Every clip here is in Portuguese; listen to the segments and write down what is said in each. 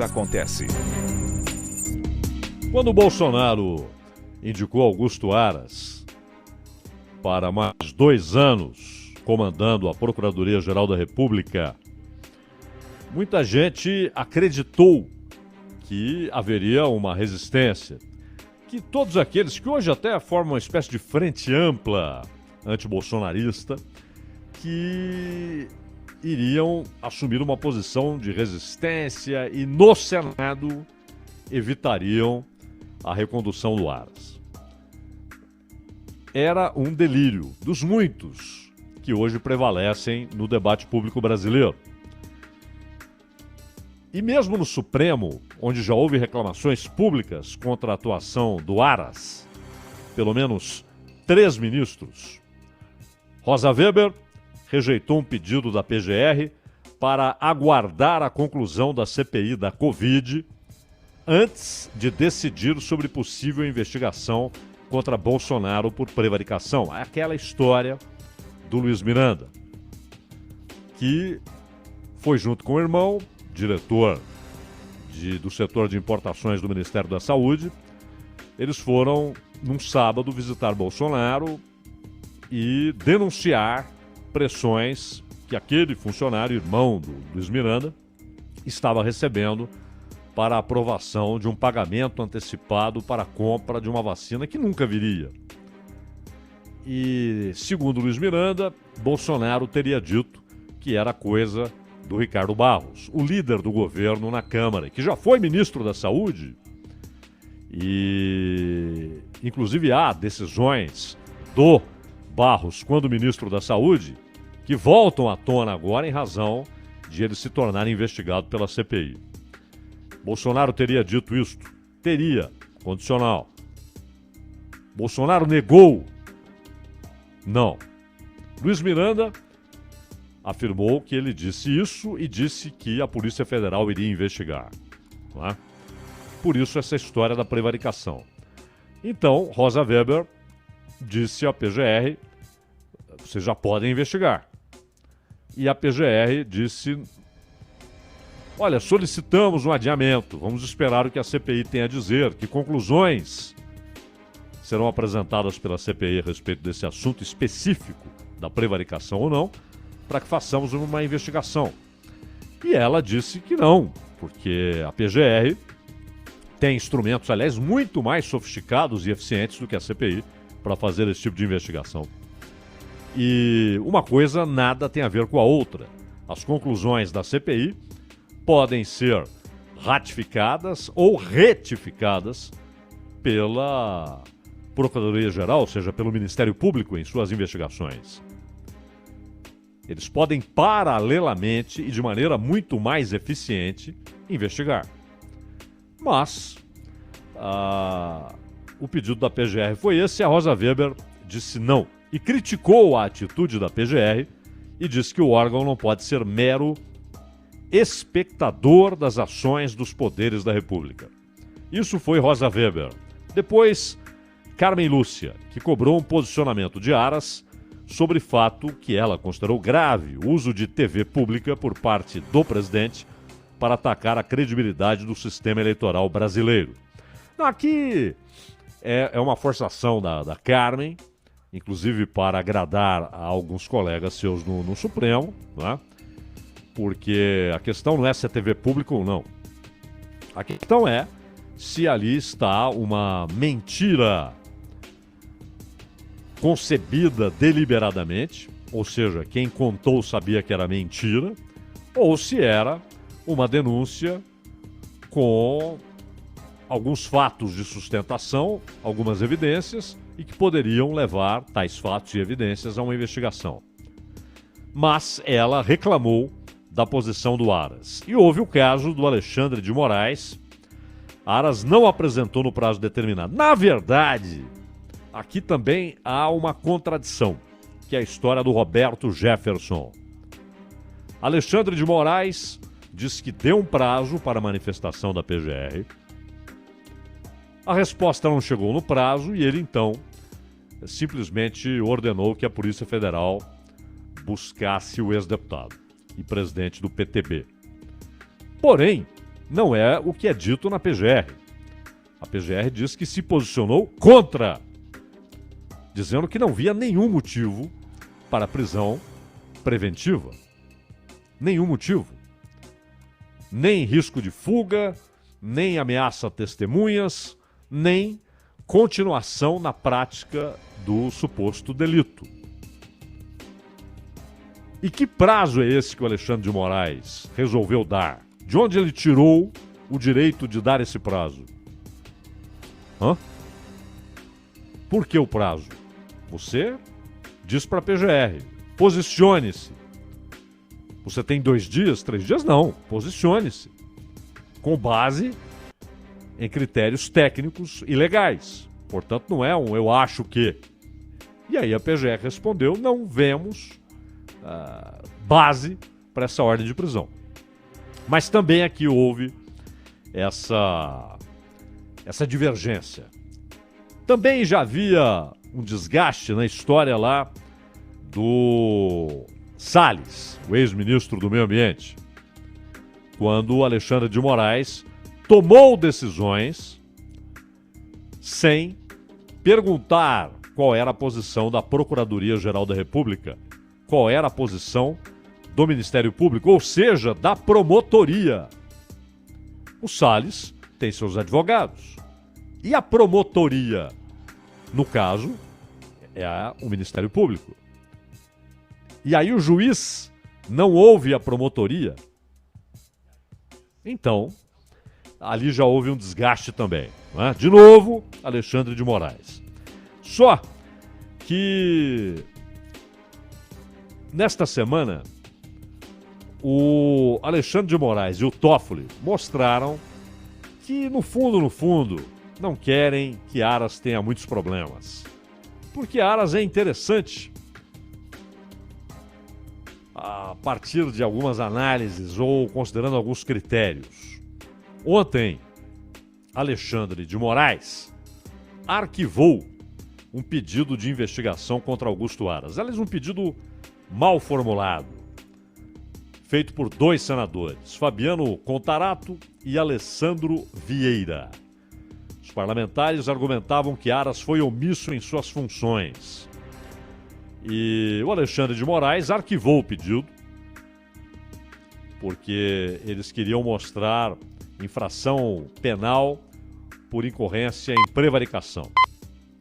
Acontece. Quando o Bolsonaro indicou Augusto Aras para mais 2 anos comandando a Procuradoria-Geral da República, muita gente acreditou que haveria uma resistência, que todos aqueles que hoje até formam uma espécie de frente ampla antibolsonarista, que iriam assumir uma posição de resistência e no Senado evitariam a recondução do Aras. Era um delírio dos muitos que hoje prevalecem no debate público brasileiro. E mesmo no Supremo, onde já houve reclamações públicas contra a atuação do Aras, pelo menos 3 ministros, Rosa Weber rejeitou um pedido da PGR para aguardar a conclusão da CPI da Covid antes de decidir sobre possível investigação contra Bolsonaro por prevaricação. Aquela história do Luiz Miranda, que foi junto com o irmão, diretor do setor de importações do Ministério da Saúde. Eles foram, num sábado, visitar Bolsonaro e denunciar pressões que aquele funcionário, irmão do Luiz Miranda, estava recebendo para a aprovação de um pagamento antecipado para a compra de uma vacina que nunca viria. E, segundo Luiz Miranda, Bolsonaro teria dito que era coisa do Ricardo Barros, o líder do governo na Câmara, que já foi ministro da Saúde. E, inclusive, há decisões do Barros, quando ministro da Saúde, que voltam à tona agora em razão de ele se tornar investigado pela CPI. Bolsonaro teria dito isto? Teria, condicional. Bolsonaro negou? Não. Luiz Miranda afirmou que ele disse isso e disse que a Polícia Federal iria investigar. Não é? Por isso essa história da prevaricação. Então, Rosa Weber disse à PGR: vocês já podem investigar. E a PGR disse: olha, solicitamos um adiamento, vamos esperar o que a CPI tem a dizer, que conclusões serão apresentadas pela CPI a respeito desse assunto específico da prevaricação ou não, para que façamos uma investigação. E ela disse que não, porque a PGR tem instrumentos, aliás, muito mais sofisticados e eficientes do que a CPI para fazer esse tipo de investigação. E uma coisa nada tem a ver com a outra. As conclusões da CPI podem ser ratificadas ou retificadas pela Procuradoria-Geral, ou seja, pelo Ministério Público em suas investigações. Eles podem paralelamente e de maneira muito mais eficiente investigar. Mas o pedido da PGR foi esse, e a Rosa Weber disse não. E criticou a atitude da PGR e disse que o órgão não pode ser mero espectador das ações dos poderes da República. Isso foi Rosa Weber. Depois, Carmen Lúcia, que cobrou um posicionamento de Aras sobre fato que ela considerou grave, o uso de TV pública por parte do presidente para atacar a credibilidade do sistema eleitoral brasileiro. Aqui é uma forçação da Carmen, inclusive para agradar a alguns colegas seus no Supremo, não é? Porque a questão não é se é TV pública ou não. A questão é se ali está uma mentira concebida deliberadamente, ou seja, quem contou sabia que era mentira, ou se era uma denúncia com alguns fatos de sustentação, algumas evidências, e que poderiam levar tais fatos e evidências a uma investigação. Mas ela reclamou da posição do Aras. E houve o caso do Alexandre de Moraes. Aras não apresentou no prazo determinado. Na verdade, aqui também há uma contradição, que é a história do Roberto Jefferson. Alexandre de Moraes diz que deu um prazo para a manifestação da PGR. A resposta não chegou no prazo e ele, então, simplesmente ordenou que a Polícia Federal buscasse o ex-deputado e presidente do PTB. Porém, não é o que é dito na PGR. A PGR diz que se posicionou contra, dizendo que não via nenhum motivo para a prisão preventiva. Nenhum motivo. Nem risco de fuga, nem ameaça a testemunhas, nem continuação na prática do suposto delito. E que prazo é esse que o Alexandre de Moraes resolveu dar? De onde ele tirou o direito de dar esse prazo? Por que o prazo? Você diz para a PGR, posicione-se. Você tem 2 dias, 3 dias? Não, posicione-se. Com base em critérios técnicos e legais. Portanto, não é um eu acho que. E aí a PGR respondeu, não vemos base para essa ordem de prisão. Mas também aqui houve essa divergência. Também já havia um desgaste na história lá do Salles, o ex-ministro do Meio Ambiente, quando o Alexandre de Moraes tomou decisões sem perguntar qual era a posição da Procuradoria-Geral da República, qual era a posição do Ministério Público, ou seja, da promotoria. O Salles tem seus advogados. E a promotoria, no caso, é o Ministério Público. E aí o juiz não ouve a promotoria. Então, ali já houve um desgaste também. Não é? De novo, Alexandre de Moraes. Só que nesta semana, o Alexandre de Moraes e o Toffoli mostraram que, no fundo, não querem que Aras tenha muitos problemas. Porque Aras é interessante a partir de algumas análises ou considerando alguns critérios. Ontem, Alexandre de Moraes arquivou um pedido de investigação contra Augusto Aras. Aliás, um pedido mal formulado, feito por 2 senadores, Fabiano Contarato e Alessandro Vieira. Os parlamentares argumentavam que Aras foi omisso em suas funções. E o Alexandre de Moraes arquivou o pedido, porque eles queriam mostrar infração penal por incorrência em prevaricação.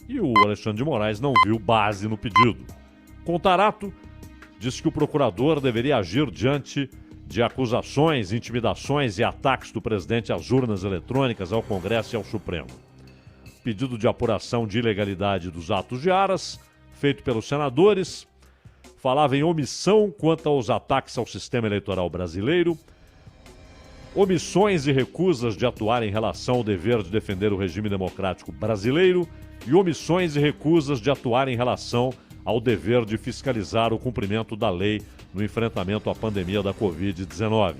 E o Alexandre de Moraes não viu base no pedido. Contarato disse que o procurador deveria agir diante de acusações, intimidações e ataques do presidente às urnas eletrônicas, ao Congresso e ao Supremo. Pedido de apuração de ilegalidade dos atos de Aras, feito pelos senadores, falava em omissão quanto aos ataques ao sistema eleitoral brasileiro, omissões e recusas de atuar em relação ao dever de defender o regime democrático brasileiro e omissões e recusas de atuar em relação ao dever de fiscalizar o cumprimento da lei no enfrentamento à pandemia da Covid-19.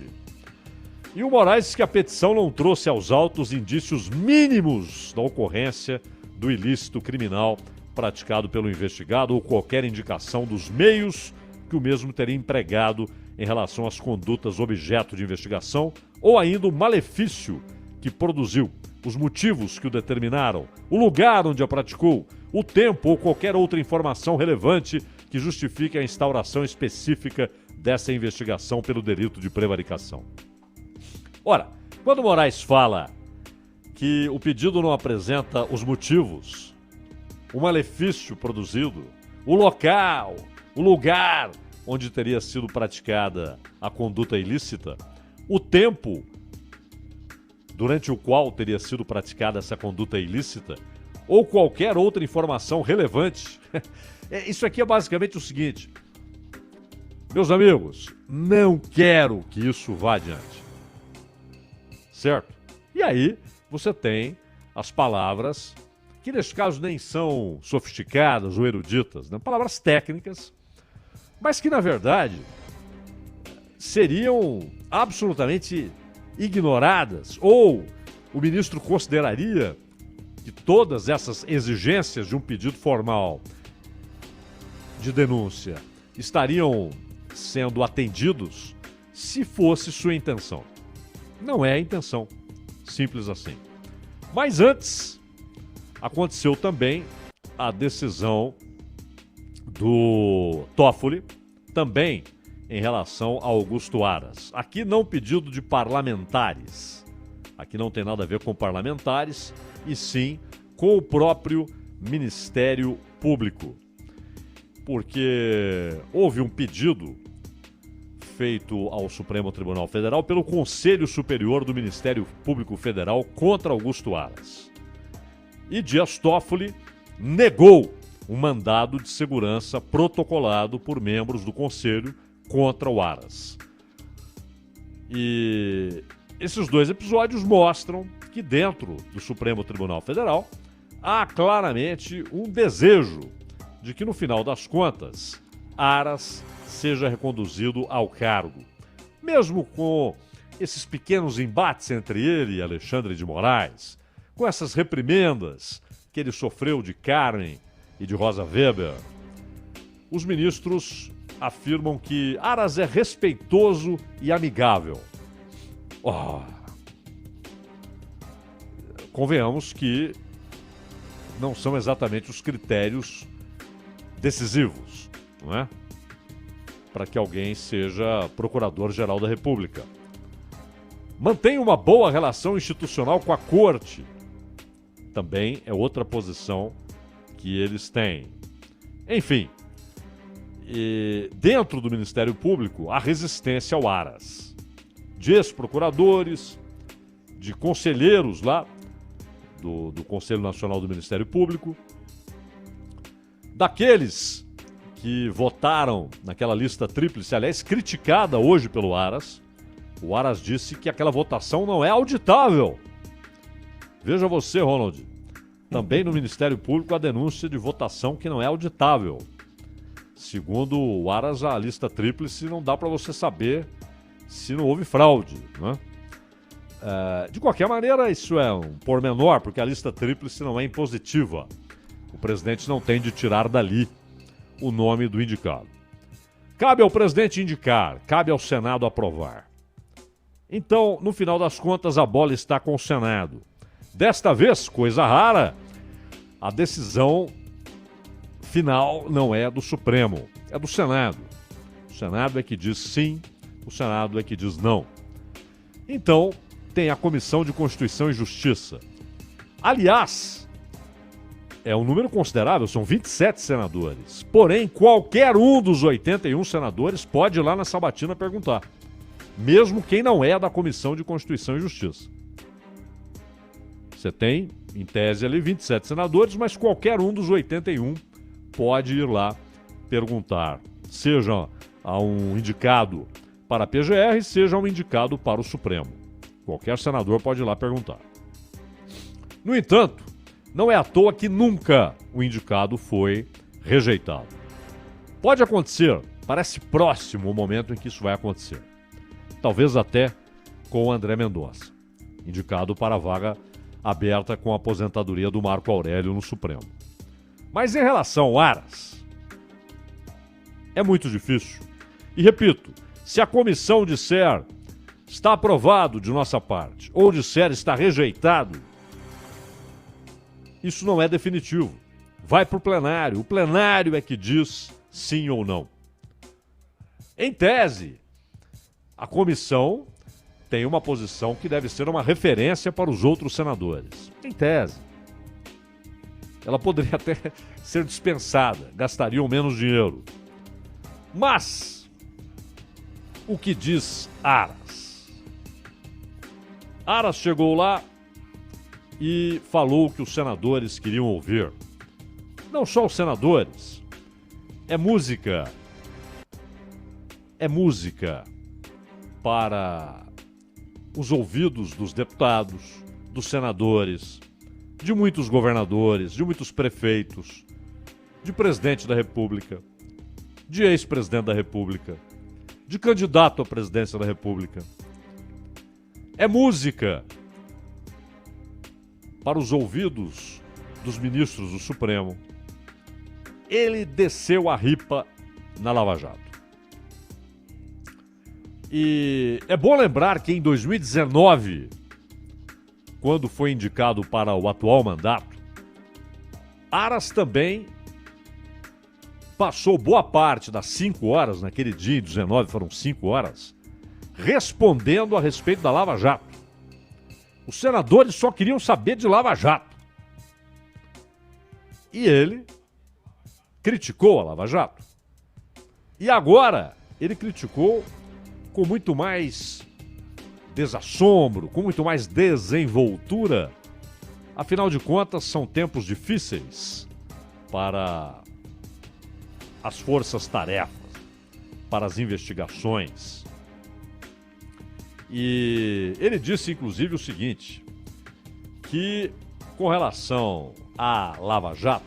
E o Moraes disse que a petição não trouxe aos autos indícios mínimos da ocorrência do ilícito criminal praticado pelo investigado ou qualquer indicação dos meios que o mesmo teria empregado em relação às condutas objeto de investigação ou ainda o malefício que produziu, os motivos que o determinaram, o lugar onde a praticou, o tempo ou qualquer outra informação relevante que justifique a instauração específica dessa investigação pelo delito de prevaricação. Ora, quando Moraes fala que o pedido não apresenta os motivos, o malefício produzido, o local, o lugar onde teria sido praticada a conduta ilícita, o tempo durante o qual teria sido praticada essa conduta ilícita, ou qualquer outra informação relevante. Isso aqui é basicamente o seguinte: meus amigos, não quero que isso vá adiante. Certo? E aí você tem as palavras que neste caso nem são sofisticadas ou eruditas, né? Palavras técnicas, mas que na verdade seriam absolutamente ignoradas, ou o ministro consideraria que todas essas exigências de um pedido formal de denúncia estariam sendo atendidos se fosse sua intenção. Não é a intenção. Simples assim. Mas antes, aconteceu também a decisão do Toffoli, também em relação a Augusto Aras. Aqui não pedido de parlamentares. Aqui não tem nada a ver com parlamentares, e sim com o próprio Ministério Público. Porque houve um pedido feito ao Supremo Tribunal Federal pelo Conselho Superior do Ministério Público Federal contra Augusto Aras. E Dias Toffoli negou um mandado de segurança protocolado por membros do Conselho contra o Aras. E esses dois episódios mostram que dentro do Supremo Tribunal Federal há claramente um desejo de que, no final das contas, Aras seja reconduzido ao cargo. Mesmo com esses pequenos embates entre ele e Alexandre de Moraes, com essas reprimendas que ele sofreu de Carmen e de Rosa Weber, os ministros afirmam que Aras é respeitoso e amigável. Convenhamos que não são exatamente os critérios decisivos, não é? Para que alguém seja Procurador-Geral da República. Mantém uma boa relação institucional com a Corte. Também é outra posição que eles têm. Enfim, dentro do Ministério Público há resistência ao Aras. De ex-procuradores, de conselheiros lá do Conselho Nacional do Ministério Público, daqueles que votaram naquela lista tríplice, aliás, criticada hoje pelo Aras. O Aras disse que aquela votação não é auditável. Veja você, Ronald. Também no Ministério Público a denúncia de votação que não é auditável. Segundo o Aras, a lista tríplice não dá para você saber se não houve fraude, né? De qualquer maneira, isso é um pormenor, porque a lista tríplice não é impositiva. O presidente não tem de tirar dali o nome do indicado. Cabe ao presidente indicar, cabe ao Senado aprovar. Então, no final das contas, a bola está com o Senado. Desta vez, coisa rara, a decisão final não é do Supremo, é do Senado. O Senado é que diz sim, o Senado é que diz não. Então, tem a Comissão de Constituição e Justiça. Aliás, é um número considerável, são 27 senadores. Porém, qualquer um dos 81 senadores pode ir lá na sabatina perguntar. Mesmo quem não é da Comissão de Constituição e Justiça. Você tem, em tese, ali 27 senadores, mas qualquer um dos 81 pode ir lá perguntar. Seja a um indicado para a PGR, seja um indicado para o Supremo. Qualquer senador pode ir lá perguntar. No entanto, não é à toa que nunca o indicado foi rejeitado. Pode acontecer, parece próximo o momento em que isso vai acontecer. Talvez até com o André Mendonça, indicado para a vaga aberta com a aposentadoria do Marco Aurélio no Supremo. Mas em relação ao Aras, é muito difícil. E repito, se a comissão disser está aprovado de nossa parte, ou disser está rejeitado, isso não é definitivo. Vai para o plenário. O plenário é que diz sim ou não. Em tese, a comissão tem uma posição que deve ser uma referência para os outros senadores. Em tese. Ela poderia até ser dispensada, gastariam menos dinheiro. Mas, o que diz Aras? Aras chegou lá e falou o que os senadores queriam ouvir. Não só os senadores. É música para os ouvidos dos deputados, dos senadores, de muitos governadores, de muitos prefeitos, de presidente da República, de ex-presidente da República, de candidato à presidência da República. É música para os ouvidos dos ministros do Supremo. Ele desceu a ripa na Lava Jato. E é bom lembrar que em 2019, quando foi indicado para o atual mandato, Aras também passou boa parte das 5 horas, naquele dia, em 19, foram 5 horas, respondendo a respeito da Lava Jato. Os senadores só queriam saber de Lava Jato. E ele criticou a Lava Jato. E agora ele criticou com muito mais desassombro, com muito mais desenvoltura. Afinal de contas, são tempos difíceis para as forças-tarefas, para as investigações. E ele disse, inclusive, o seguinte, que com relação à Lava Jato,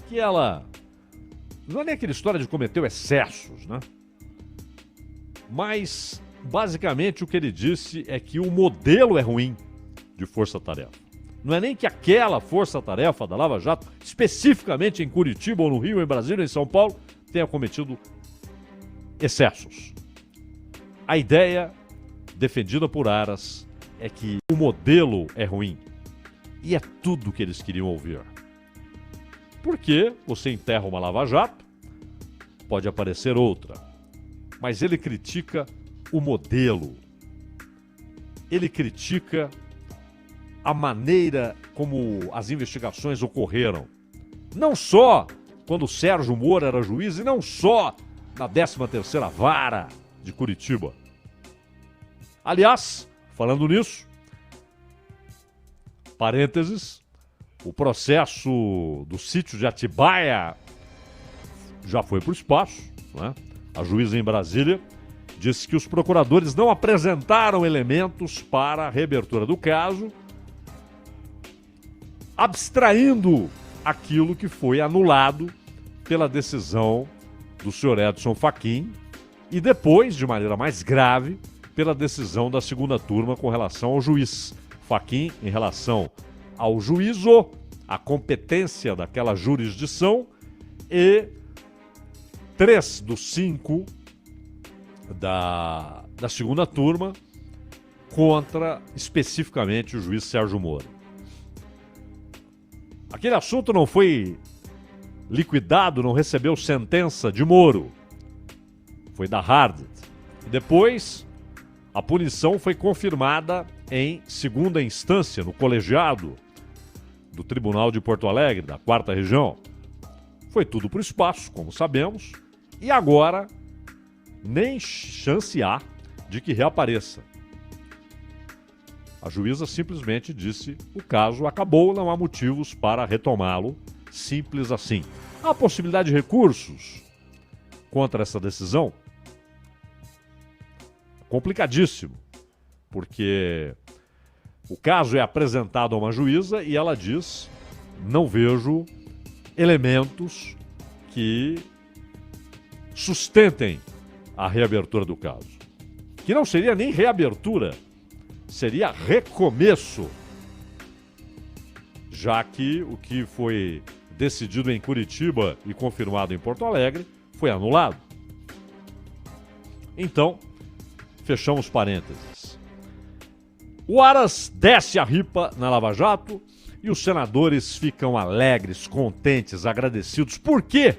que ela não é nem aquela história de cometer excessos, né? Mas, basicamente, o que ele disse é que o modelo é ruim de força-tarefa. Não é nem que aquela força-tarefa da Lava Jato, especificamente em Curitiba, ou no Rio, em Brasília, em São Paulo, tenha cometido excessos. A ideia defendida por Aras é que o modelo é ruim. E é tudo que eles queriam ouvir. Porque você enterra uma Lava Jato, pode aparecer outra. Mas ele critica o modelo. Ele critica a maneira como as investigações ocorreram. Não só quando o Sérgio Moro era juiz e não só na 13ª Vara de Curitiba. Aliás, falando nisso, parênteses, o processo do sítio de Atibaia já foi para o espaço, né? A juíza em Brasília disse que os procuradores não apresentaram elementos para a reabertura do caso, abstraindo aquilo que foi anulado pela decisão do senhor Edson Fachin e depois, de maneira mais grave, pela decisão da segunda turma com relação ao juiz Fachin em relação ao juízo, a competência daquela jurisdição e 3 dos 5 da segunda turma contra especificamente o juiz Sérgio Moro. Aquele assunto não foi liquidado, não recebeu sentença de Moro. Foi da Hardet. E depois, a punição foi confirmada em segunda instância, no colegiado do Tribunal de Porto Alegre, da 4ª Região. Foi tudo para o espaço, como sabemos, e agora nem chance há de que reapareça. A juíza simplesmente disse: o caso acabou, não há motivos para retomá-lo, simples assim. Há possibilidade de recursos contra essa decisão? Complicadíssimo, porque o caso é apresentado a uma juíza e ela diz: não vejo elementos que sustentem a reabertura do caso. Que não seria nem reabertura, seria recomeço, já que o que foi decidido em Curitiba e confirmado em Porto Alegre foi anulado. Então, fechamos parênteses. O Aras desce a ripa na Lava Jato e os senadores ficam alegres, contentes, agradecidos. Por quê?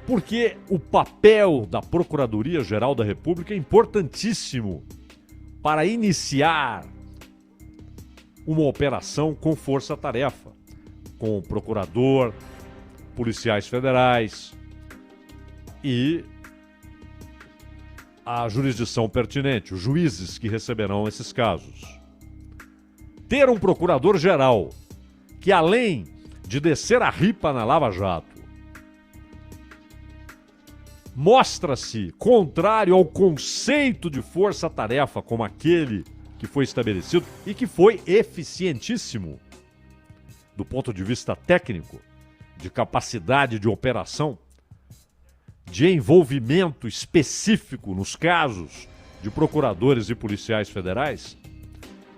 Porque o papel da Procuradoria-Geral da República é importantíssimo para iniciar uma operação com força-tarefa, com o procurador, policiais federais e a jurisdição pertinente, os juízes que receberão esses casos. Ter um procurador-geral que, além de descer a ripa na Lava Jato, mostra-se contrário ao conceito de força-tarefa como aquele que foi estabelecido e que foi eficientíssimo do ponto de vista técnico, de capacidade de operação, de envolvimento específico nos casos de procuradores e policiais federais.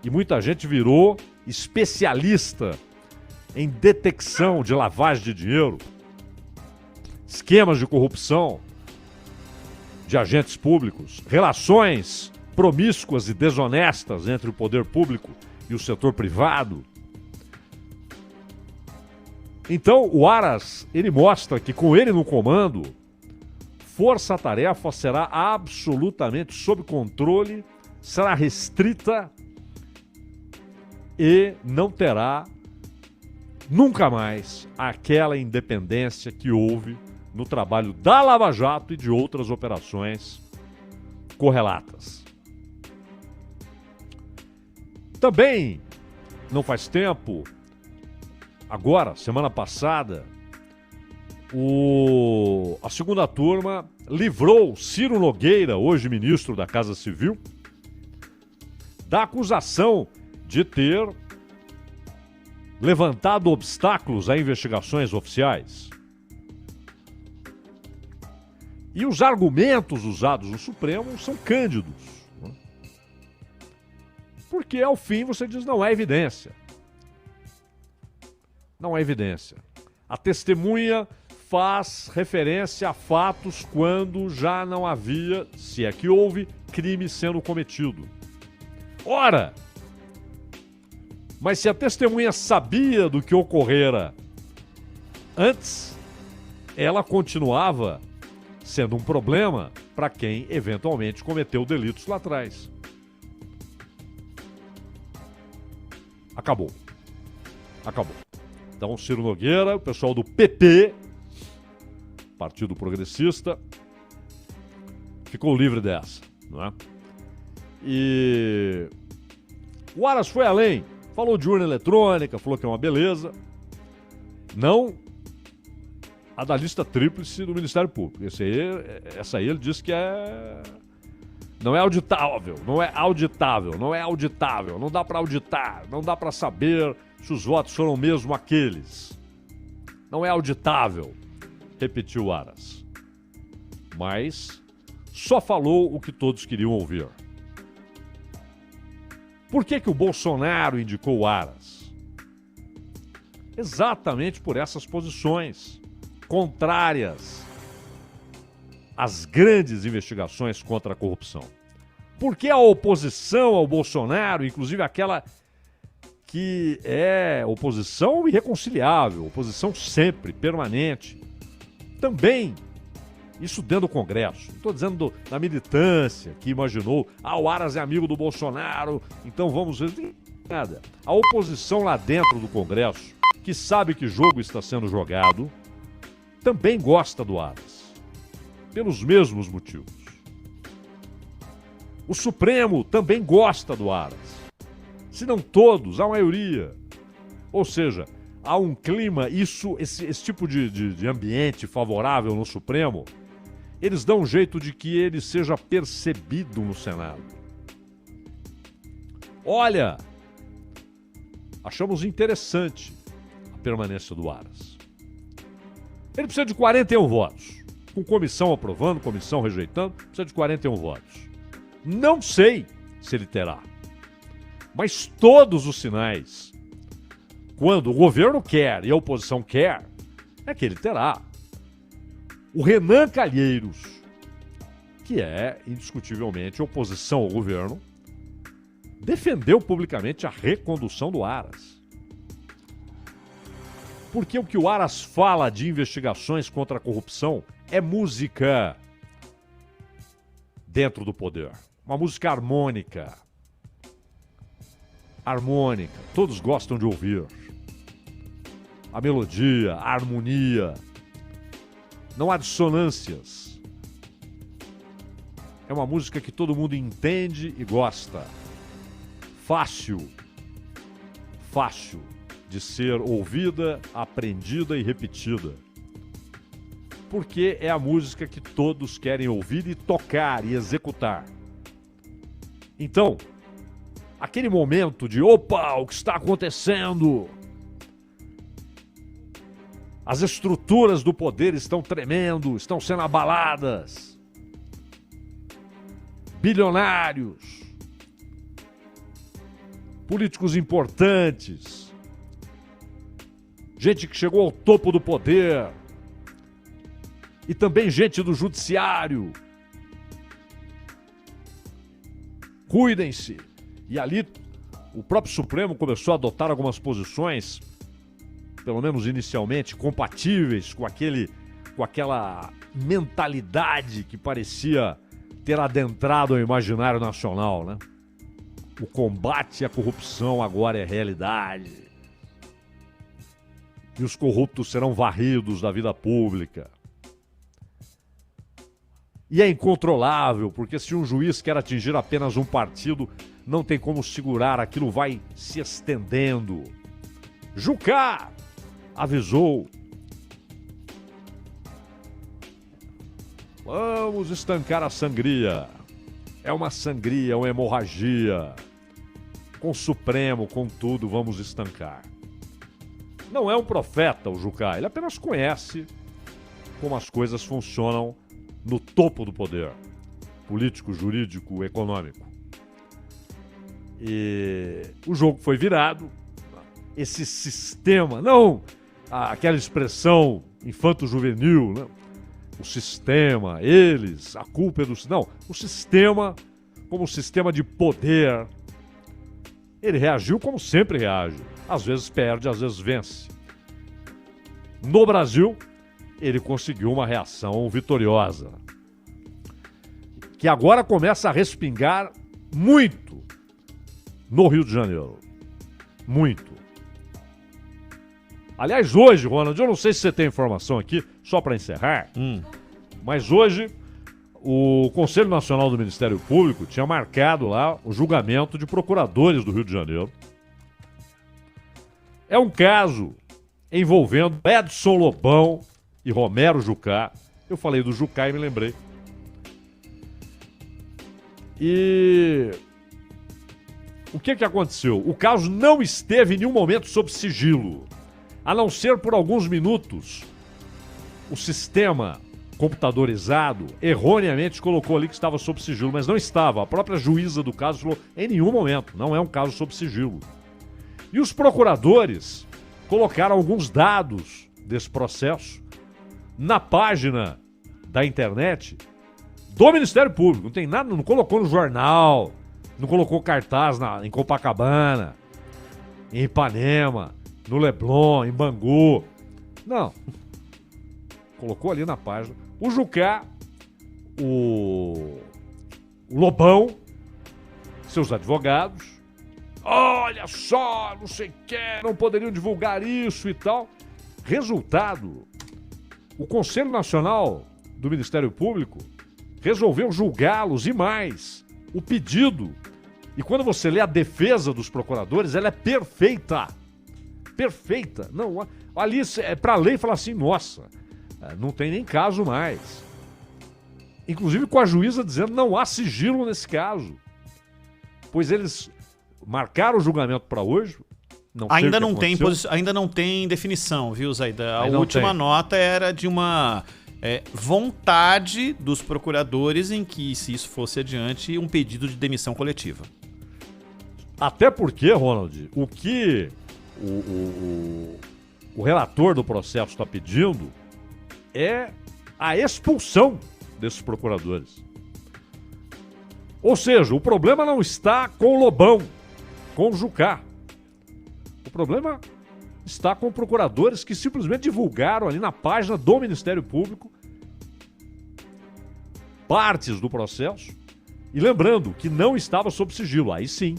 E muita gente virou especialista em detecção de lavagem de dinheiro, esquemas de corrupção, de agentes públicos, relações promíscuas e desonestas entre o poder público e o setor privado. Então, o Aras, ele mostra que com ele no comando, força-tarefa será absolutamente sob controle, será restrita e não terá nunca mais aquela independência que houve no trabalho da Lava Jato e de outras operações correlatas. Também, não faz tempo, agora, semana passada, a segunda turma livrou Ciro Nogueira, hoje ministro da Casa Civil, da acusação de ter levantado obstáculos a investigações oficiais. E os argumentos usados no Supremo são cândidos. Porque, ao fim, você diz, não é evidência. Não é evidência. A testemunha faz referência a fatos quando já não havia, se é que houve, crime sendo cometido. Ora, mas se a testemunha sabia do que ocorrera antes, ela continuava sendo um problema para quem eventualmente cometeu delitos lá atrás. Acabou. Então, Ciro Nogueira, o pessoal do PP, Partido Progressista, ficou livre dessa, não é? E o Aras foi além, falou de urna eletrônica, falou que é uma beleza. Não a da lista tríplice do Ministério Público. Essa aí ele disse que não é auditável, não dá para auditar, não dá para saber se os votos foram mesmo aqueles. Não é auditável, repetiu o Aras. Mas só falou o que todos queriam ouvir. Por que o Bolsonaro indicou o Aras? Exatamente por essas posições contrárias às grandes investigações contra a corrupção. Porque a oposição ao Bolsonaro, inclusive aquela que é oposição irreconciliável, oposição sempre, permanente, também, isso dentro do Congresso, não estou dizendo da militância que imaginou, o Aras é amigo do Bolsonaro, então vamos ver, nada. A oposição lá dentro do Congresso, que sabe que jogo está sendo jogado, também gosta do Aras, pelos mesmos motivos. O Supremo também gosta do Aras. Se não todos, a maioria. Ou seja, há um clima, esse tipo de ambiente favorável no Supremo, eles dão um jeito de que ele seja percebido no Senado. Olha, achamos interessante a permanência do Aras. Ele precisa de 41 votos. Com comissão aprovando, comissão rejeitando, precisa de 41 votos. Não sei se ele terá. Mas todos os sinais, quando o governo quer e a oposição quer, é que ele terá. O Renan Calheiros, que é indiscutivelmente oposição ao governo, defendeu publicamente a recondução do Aras. Porque o que o Aras fala de investigações contra a corrupção é música dentro do poder. Uma música harmônica. Harmônica. Todos gostam de ouvir. A melodia, a harmonia. Não há dissonâncias. É uma música que todo mundo entende e gosta. Fácil de ser ouvida, aprendida e repetida. Porque é a música que todos querem ouvir e tocar e executar. Então, aquele momento de opa, o que está acontecendo? As estruturas do poder estão tremendo, estão sendo abaladas. Bilionários, políticos importantes, gente que chegou ao topo do poder e também gente do judiciário cuidem-se. E ali o próprio Supremo começou a adotar algumas posições, pelo menos inicialmente, compatíveis com aquela mentalidade que parecia ter adentrado ao imaginário nacional, né? O combate à corrupção agora é realidade. E os corruptos serão varridos da vida pública. E é incontrolável, porque se um juiz quer atingir apenas um partido, não tem como segurar, aquilo vai se estendendo. Jucá avisou. Vamos estancar a sangria. É uma sangria, uma hemorragia. Com o Supremo, com tudo, vamos estancar. Não é um profeta o Jucá, ele apenas conhece como as coisas funcionam no topo do poder político, jurídico, econômico. E o jogo foi virado. Esse sistema, não aquela expressão infanto-juvenil, né? O sistema, eles, a culpa é do... Não, o sistema, como sistema de poder, ele reagiu como sempre reage. Às vezes perde, às vezes vence. No Brasil, ele conseguiu uma reação vitoriosa, que agora começa a respingar muito no Rio de Janeiro. Muito. Aliás, hoje, Ronald, eu não sei se você tem informação aqui, só para encerrar, mas hoje o Conselho Nacional do Ministério Público tinha marcado lá o julgamento de procuradores do Rio de Janeiro. É um caso envolvendo Edson Lobão e Romero Jucá. Eu falei do Jucá e me lembrei. E o que aconteceu? O caso não esteve em nenhum momento sob sigilo, a não ser por alguns minutos. O sistema computadorizado erroneamente colocou ali que estava sob sigilo, mas não estava. A própria juíza do caso falou, em nenhum momento, não é um caso sob sigilo. E os procuradores colocaram alguns dados desse processo na página da internet do Ministério Público. Não tem nada, não colocou no jornal, não colocou cartaz em Copacabana, em Ipanema, no Leblon, em Bangu. Não. Colocou ali na página. O Jucá, o Lobão, seus advogados. Olha só, não sei o que, não poderiam divulgar isso e tal. Resultado, o Conselho Nacional do Ministério Público resolveu julgá-los e mais. O pedido, e quando você lê a defesa dos procuradores, ela é perfeita. Perfeita. Não, ali é pra lei falar assim, nossa, não tem nem caso mais. Inclusive com a juíza dizendo não há sigilo nesse caso. Pois eles marcaram o julgamento para hoje. Ainda não tem definição, viu, Zaida? A última nota era de uma vontade dos procuradores em que, se isso fosse adiante, um pedido de demissão coletiva. Até porque, Ronald, o que o relator do processo está pedindo é a expulsão desses procuradores. Ou seja, o problema não está com o Lobão, com o Jucá. O problema está com procuradores que simplesmente divulgaram ali na página do Ministério Público partes do processo. E lembrando que não estava sob sigilo. Aí sim,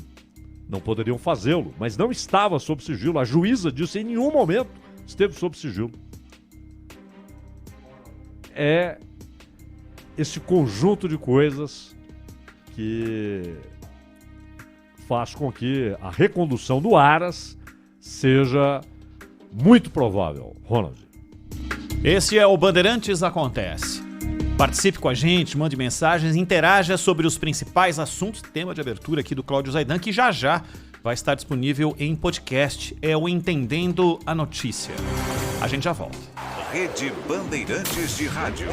não poderiam fazê-lo, mas não estava sob sigilo. A juíza disse em nenhum momento esteve sob sigilo. É esse conjunto de coisas que faz com que a recondução do Aras seja muito provável. Ronald. Esse é o Bandeirantes Acontece. Participe com a gente, mande mensagens, interaja sobre os principais assuntos, tema de abertura aqui do Cláudio Zaidan, que já vai estar disponível em podcast. É o Entendendo a Notícia. A gente já volta. Rede Bandeirantes de Rádio.